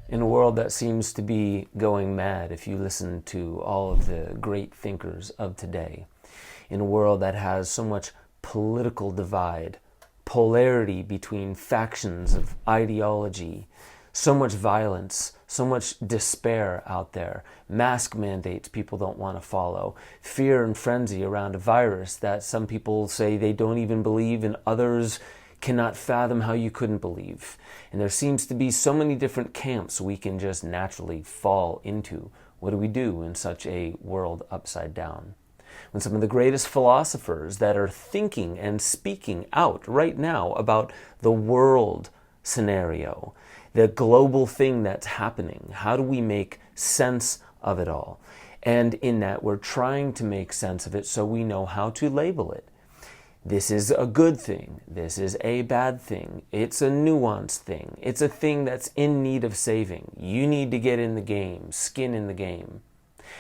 In a world that seems to be going mad, if you listen to all of the great thinkers of today, in a world that has so much political divide, polarity between factions of ideology, so much violence, so much despair out there, mask mandates people don't want to follow, fear and frenzy around a virus that some people say they don't even believe and others cannot fathom how you couldn't believe. And there seems to be so many different camps we can just naturally fall into. What do we do in such a world upside down? When some of the greatest philosophers that are thinking and speaking out right now about the world scenario, the global thing that's happening, how do we make sense of it all? And in that, we're trying to make sense of it so we know how to label it. This is a good thing. This is a bad thing. It's a nuanced thing. It's a thing that's in need of saving. You need to get in the game, skin in the game.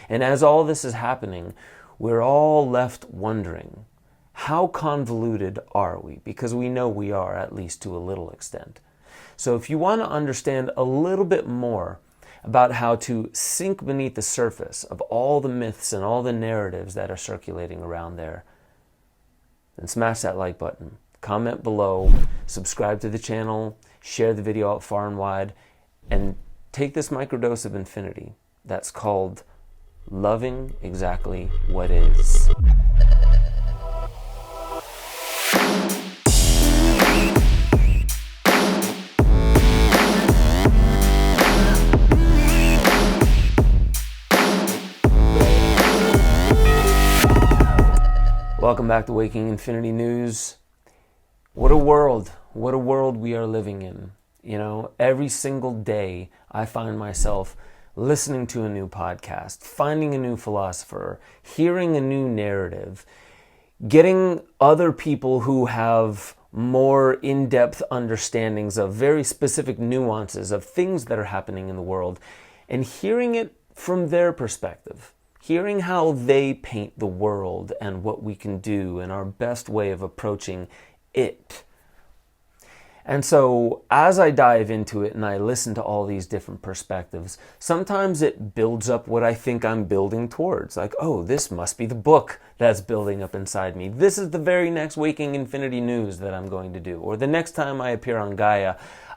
And as all this is happening, we're all left wondering, how convoluted are we? Because we know we are, at least to a little extent. So if you want to understand a little bit more about how to sink beneath the surface of all the myths and all the narratives that are circulating around there, then smash that like button, comment below, subscribe to the channel, share the video out far and wide, and take this microdose of infinity that's called loving exactly what is. Welcome back to Waking Infinity News. What a world we are living in. You know, every single day I find myself listening to a new podcast, finding a new philosopher, hearing a new narrative, getting other people who have more in-depth understandings of very specific nuances of things that are happening in the world, and hearing it from their perspective. Hearing how they paint the world and what we can do and our best way of approaching it. And so as I dive into it and I listen to all these different perspectives, sometimes it builds up what I think I'm building towards. Like, oh, this must be the book that's building up inside me. This is the very next Waking Infinity News that I'm going to do. Or the next time I appear on Gaia,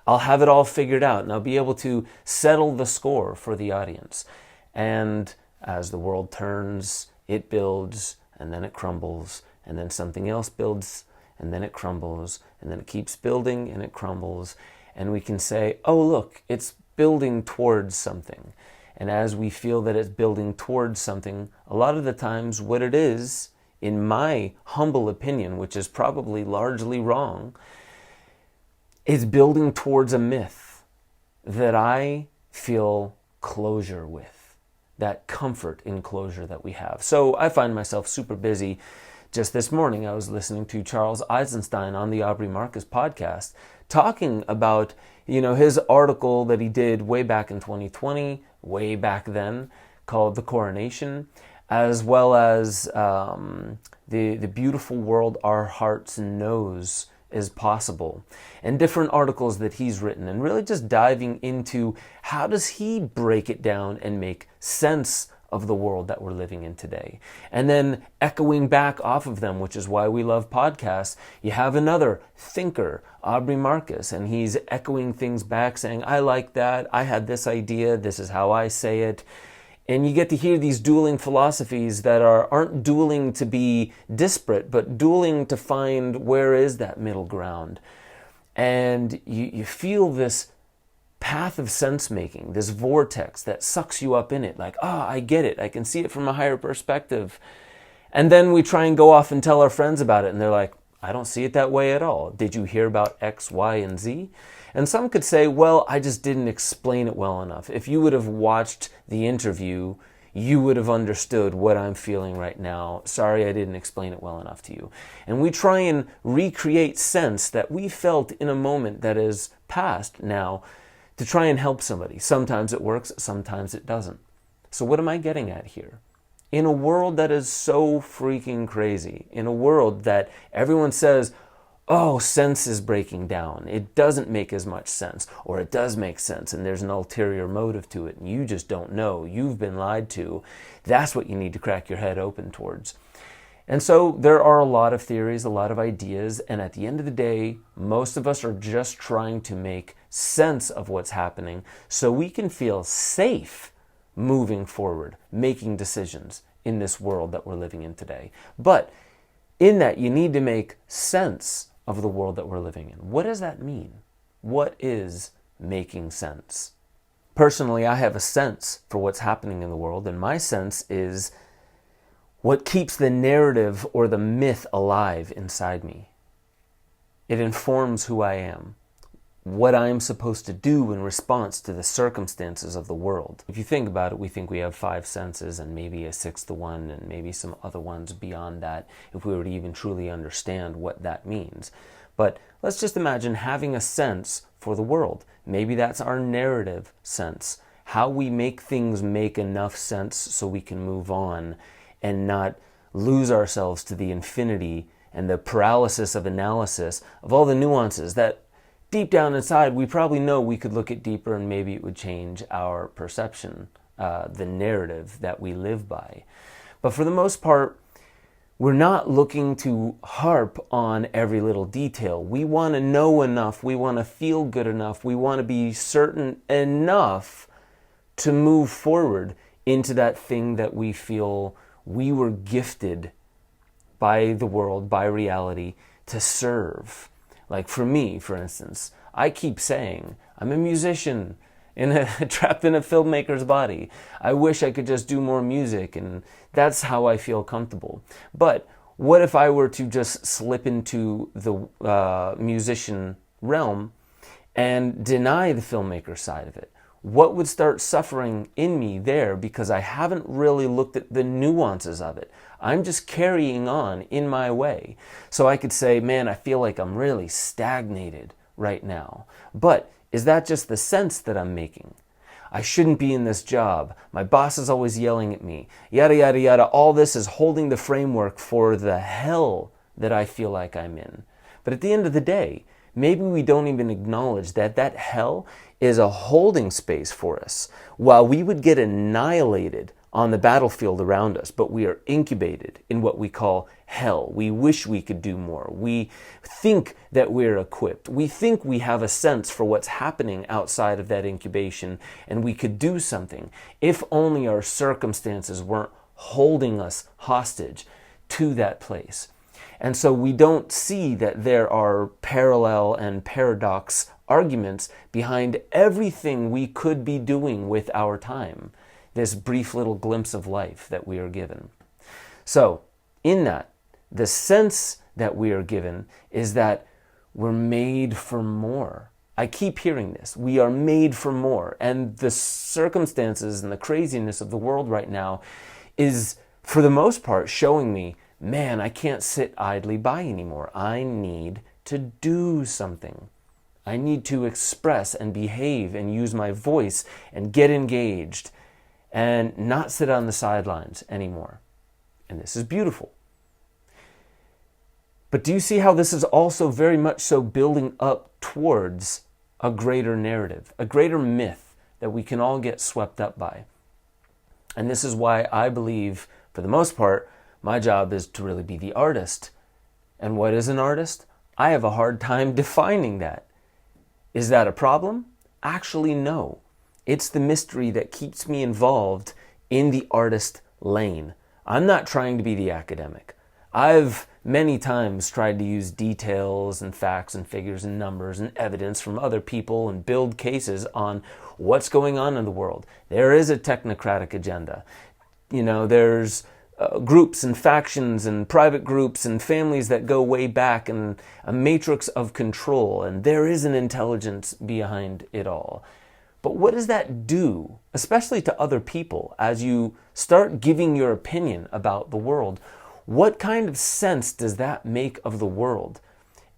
I'll have it all figured out and I'll be able to settle the score for the audience. And as the world turns, it builds, and then it crumbles, and then something else builds, and then it crumbles, and then it keeps building, and it crumbles, and we can say, oh, look, it's building towards something. And as we feel that it's building towards something, a lot of the times what it is, in my humble opinion, which is probably largely wrong, is building towards a myth that I feel closure with. That comfort in closure that we have. So I find myself super busy. Just this morning, I was listening to Charles Eisenstein on the Aubrey Marcus podcast, talking about, his article that he did way back in 2020, way back then, called The Coronation, as well as the beautiful world our hearts knows is possible, and different articles that he's written, and really just diving into how does he break it down and make sense of the world that we're living in today. And then echoing back off of them, which is why we love podcasts, you have another thinker, Aubrey Marcus, and he's echoing things back saying, I like that, I had this idea, this is how I say it. And you get to hear these dueling philosophies that aren't dueling to be disparate, but dueling to find where is that middle ground. And you feel this path of sense-making, this vortex that sucks you up in it. Like, I get it. I can see it from a higher perspective. And then we try and go off and tell our friends about it. And they're like, I don't see it that way at all. Did you hear about X, Y, and Z? And some could say, well, I just didn't explain it well enough. If you would have watched the interview, you would have understood what I'm feeling right now. Sorry, I didn't explain it well enough to you. And we try and recreate sense that we felt in a moment that is past now to try and help somebody. Sometimes it works, sometimes it doesn't. So what am I getting at here? In a world that is so freaking crazy, in a world that everyone says, oh, sense is breaking down. It doesn't make as much sense, or it does make sense and there's an ulterior motive to it and you just don't know. You've been lied to. That's what you need to crack your head open towards. And so there are a lot of theories, a lot of ideas, and at the end of the day, most of us are just trying to make sense of what's happening so we can feel safe moving forward, making decisions in this world that we're living in today. But in that, you need to make sense of the world that we're living in. What does that mean? What is making sense? Personally, I have a sense for what's happening in the world, and my sense is what keeps the narrative or the myth alive inside me. It informs who I am, what I'm supposed to do in response to the circumstances of the world. If you think about it, we think we have 5 senses and maybe a 6th one and maybe some other ones beyond that if we were to even truly understand what that means. But let's just imagine having a sense for the world. Maybe that's our narrative sense, how we make things make enough sense so we can move on and not lose ourselves to the infinity and the paralysis of analysis of all the nuances that deep down inside, we probably know we could look at deeper and maybe it would change our perception, the narrative that we live by. But for the most part, we're not looking to harp on every little detail. We want to know enough. We want to feel good enough. We want to be certain enough to move forward into that thing that we feel we were gifted by the world, by reality, to serve. Like for me, for instance, I keep saying, I'm a musician trapped in a filmmaker's body. I wish I could just do more music, and that's how I feel comfortable. But what if I were to just slip into the musician realm and deny the filmmaker side of it? What would start suffering in me there because I haven't really looked at the nuances of it? I'm just carrying on in my way. So I could say, man, I feel like I'm really stagnated right now. But is that just the sense that I'm making? I shouldn't be in this job. My boss is always yelling at me. Yada, yada, yada. All this is holding the framework for the hell that I feel like I'm in. But at the end of the day, maybe we don't even acknowledge that that hell is a holding space for us. While we would get annihilated on the battlefield around us, but we are incubated in what we call hell. We wish we could do more. We think that we're equipped. We think we have a sense for what's happening outside of that incubation, and we could do something if only our circumstances weren't holding us hostage to that place. And so we don't see that there are parallel and paradox arguments behind everything we could be doing with our time, this brief little glimpse of life that we are given. So, in that, the sense that we are given is that we're made for more. I keep hearing this. We are made for more. And the circumstances and the craziness of the world right now is, for the most part, showing me, man, I can't sit idly by anymore. I need to do something. I need to express and behave and use my voice and get engaged and not sit on the sidelines anymore. And this is beautiful. But do you see how this is also very much so building up towards a greater narrative, a greater myth that we can all get swept up by? And this is why I believe, for the most part, my job is to really be the artist. And what is an artist? I have a hard time defining that. Is that a problem? Actually, no. It's the mystery that keeps me involved in the artist lane. I'm not trying to be the academic. I've many times tried to use details and facts and figures and numbers and evidence from other people and build cases on what's going on in the world. There is a technocratic agenda. There's groups and factions and private groups and families that go way back and a matrix of control, and there is an intelligence behind it all. But what does that do, especially to other people, as you start giving your opinion about the world? What kind of sense does that make of the world?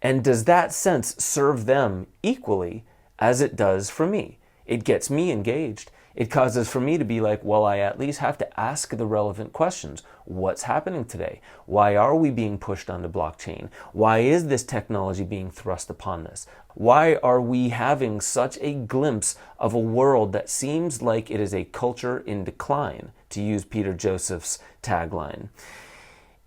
And does that sense serve them equally as it does for me? It gets me engaged. It causes for me to be like, well, I at least have to ask the relevant questions. What's happening today? Why are we being pushed onto blockchain? Why is this technology being thrust upon us? Why are we having such a glimpse of a world that seems like it is a culture in decline, to use Peter Joseph's tagline?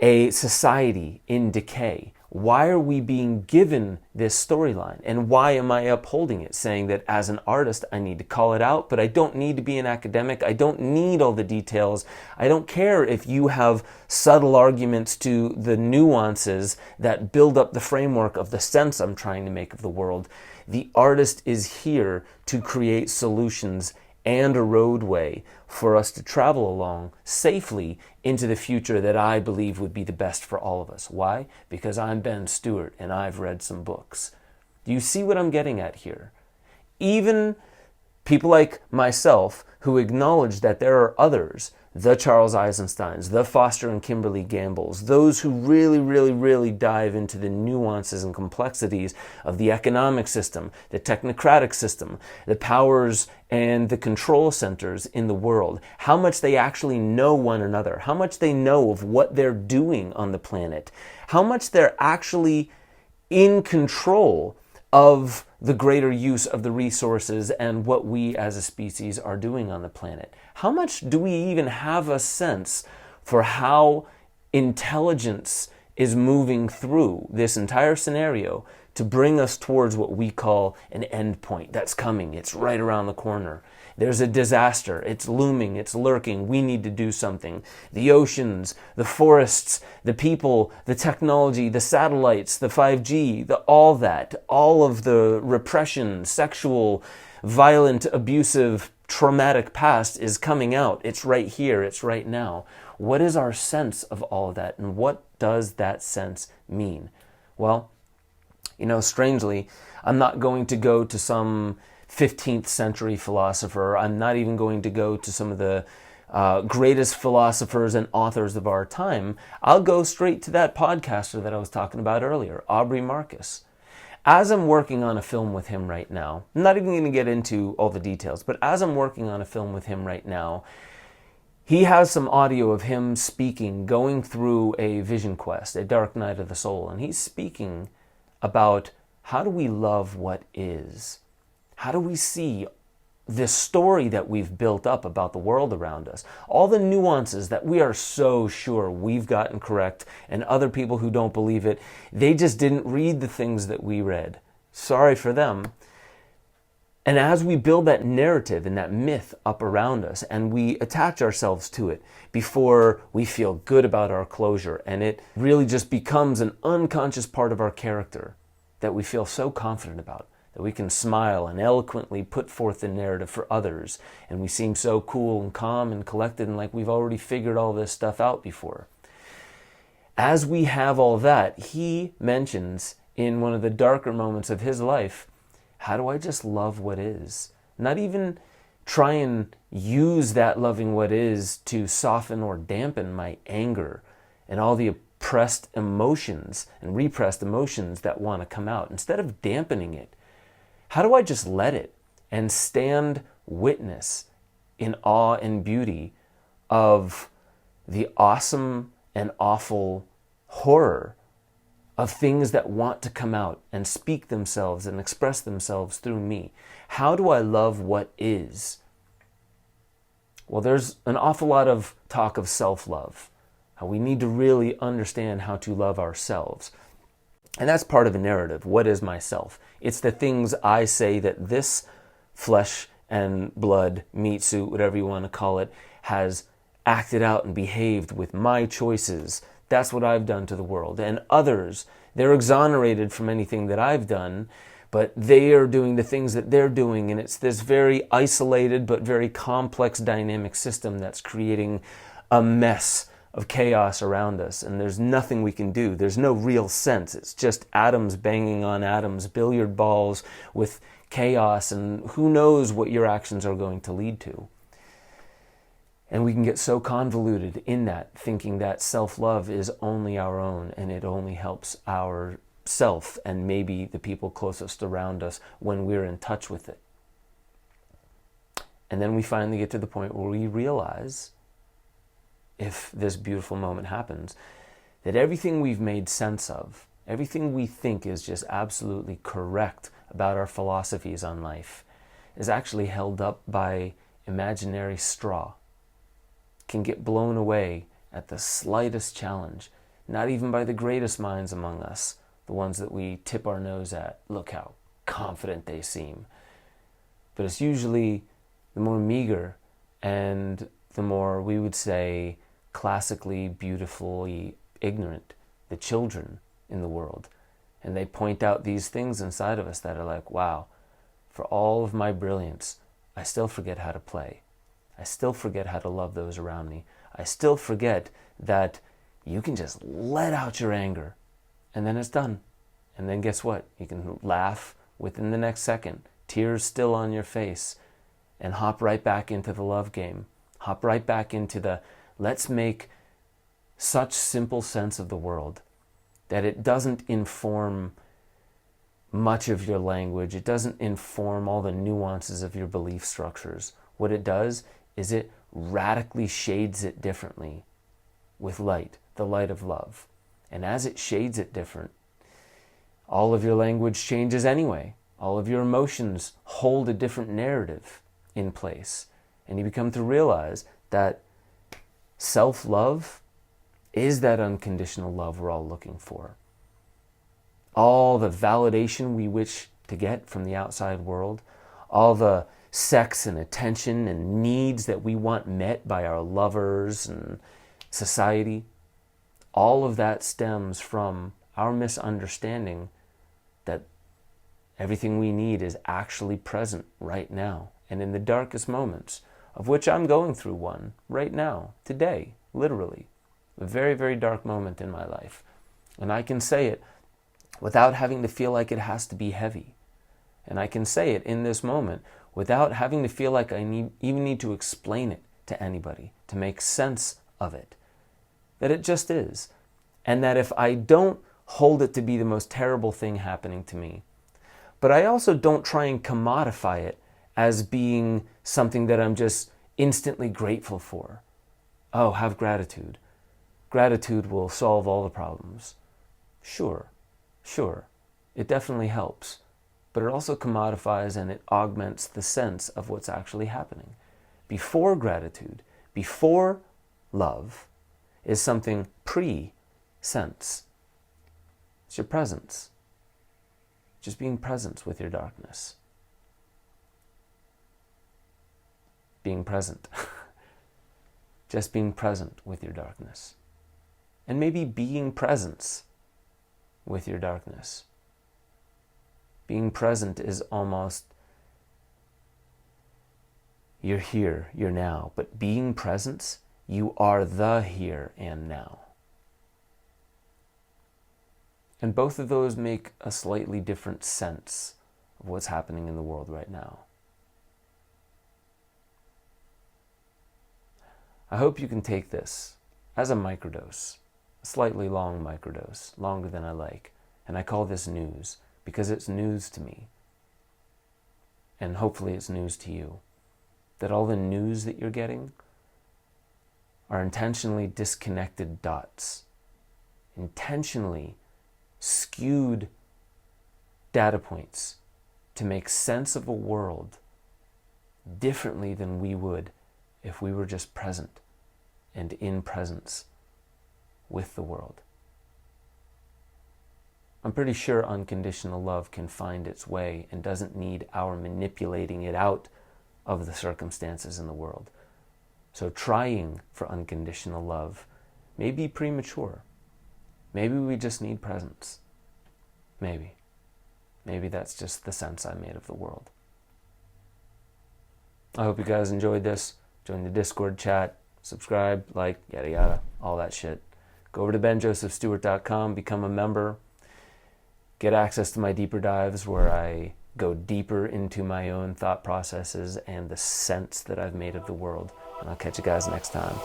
A society in decay. Why are we being given this storyline? And why am I upholding it, saying that as an artist, I need to call it out, but I don't need to be an academic. I don't need all the details. I don't care if you have subtle arguments to the nuances that build up the framework of the sense I'm trying to make of the world. The artist is here to create solutions and a roadway for us to travel along safely into the future that I believe would be the best for all of us. Why? Because I'm Ben Stewart and I've read some books. Do you see what I'm getting at here? Even people like myself who acknowledge that there are others, the Charles Eisensteins, the Foster and Kimberly Gambles, those who really dive into the nuances and complexities of the economic system, the technocratic system, the powers and the control centers in the world, how much they actually know one another, how much they know of what they're doing on the planet, how much they're actually in control of the greater use of the resources and what we as a species are doing on the planet. How much do we even have a sense for how intelligence is moving through this entire scenario to bring us towards what we call an end point that's coming? It's right around the corner. There's a disaster. It's looming. It's lurking. We need to do something. The oceans, the forests, the people, the technology, the satellites, the 5G, all that, all of the repression, sexual, violent, abusive, traumatic past is coming out. It's right here. It's right now. What is our sense of all of that? And what does that sense mean? Well, strangely, I'm not going to go to some 15th century philosopher. I'm not even going to go to some of the greatest philosophers and authors of our time. I'll go straight to that podcaster that I was talking about earlier, Aubrey Marcus. As I'm working on a film with him right now, I'm not even going to get into all the details, but as I'm working on a film with him right now, he has some audio of him speaking, going through a vision quest, a dark night of the soul, and he's speaking about how do we love what is? How do we see this story that we've built up about the world around us? All the nuances that we are so sure we've gotten correct, and other people who don't believe it, they just didn't read the things that we read. Sorry for them. And as we build that narrative and that myth up around us, and we attach ourselves to it before we feel good about our closure, and it really just becomes an unconscious part of our character that we feel so confident about, that we can smile and eloquently put forth the narrative for others, and we seem so cool and calm and collected and like we've already figured all this stuff out before. As we have all that, he mentions in one of the darker moments of his life, how do I just love what is? Not even try and use that loving what is to soften or dampen my anger and all the oppressed emotions and repressed emotions that want to come out. Instead of dampening it, how do I just let it and stand witness in awe and beauty of the awesome and awful horror of things that want to come out and speak themselves and express themselves through me? How do I love what is? Well, there's an awful lot of talk of self-love, how we need to really understand how to love ourselves. And that's part of a narrative. What is myself? It's the things I say that this flesh and blood, meat suit, whatever you want to call it, has acted out and behaved with my choices. That's what I've done to the world. And others, they're exonerated from anything that I've done, but they are doing the things that they're doing. And it's this very isolated but very complex dynamic system that's creating a mess of chaos around us, and there's nothing we can do. There's no real sense. It's just atoms banging on atoms, billiard balls with chaos, and who knows what your actions are going to lead to. And we can get so convoluted in that, thinking that self-love is only our own, and it only helps ourself and maybe the people closest around us when we're in touch with it. And then we finally get to the point where we realize, if this beautiful moment happens, that everything we've made sense of, everything we think is just absolutely correct about our philosophies on life, is actually held up by imaginary straw, can get blown away at the slightest challenge, not even by the greatest minds among us, the ones that we tip our nose at. Look how confident they seem. But it's usually the more meager and the more, we would say, classically, beautifully ignorant, the children in the world. And they point out these things inside of us that are like, wow, for all of my brilliance, I still forget how to play. I still forget how to love those around me. I still forget that you can just let out your anger and then it's done. And then guess what? You can laugh within the next second, tears still on your face, and hop right back into the love game. Hop right back into the, let's make such simple sense of the world that it doesn't inform much of your language. It doesn't inform all the nuances of your belief structures. What it does is it radically shades it differently with light, the light of love. And as it shades it different, all of your language changes anyway. All of your emotions hold a different narrative in place. And you become to realize that self-love is that unconditional love we're all looking for. All the validation we wish to get from the outside world, all the sex and attention and needs that we want met by our lovers and society, all of that stems from our misunderstanding that everything we need is actually present right now and in the darkest moments, of which I'm going through one right now, today, literally. A very, very dark moment in my life. And I can say it without having to feel like it has to be heavy. And I can say it in this moment without having to feel like I even need to explain it to anybody, to make sense of it. That it just is. And that if I don't hold it to be the most terrible thing happening to me, but I also don't try and commodify it as being something that I'm just instantly grateful for. Oh, have gratitude. Gratitude will solve all the problems. Sure. It definitely helps. But it also commodifies and it augments the sense of what's actually happening. Before gratitude, before love, is something pre-sense. It's your presence. Just being present with your darkness. Being present. Just being present with your darkness. And maybe being presence with your darkness. Being present is almost, you're here, you're now. But being presence, you are the here and now. And both of those make a slightly different sense of what's happening in the world right now. I hope you can take this as a microdose, a slightly long microdose, longer than I like. And I call this news because it's news to me. And hopefully it's news to you. That all the news that you're getting are intentionally disconnected dots. Intentionally skewed data points to make sense of a world differently than we would if we were just present and in presence with the world. I'm pretty sure unconditional love can find its way and doesn't need our manipulating it out of the circumstances in the world. So trying for unconditional love may be premature. Maybe we just need presence. Maybe. Maybe that's just the sense I made of the world. I hope you guys enjoyed this. Join the Discord chat, subscribe, like, yada yada, all that shit. Go over to benjosephstewart.com, become a member. Get access to my deeper dives where I go deeper into my own thought processes and the sense that I've made of the world. And I'll catch you guys next time.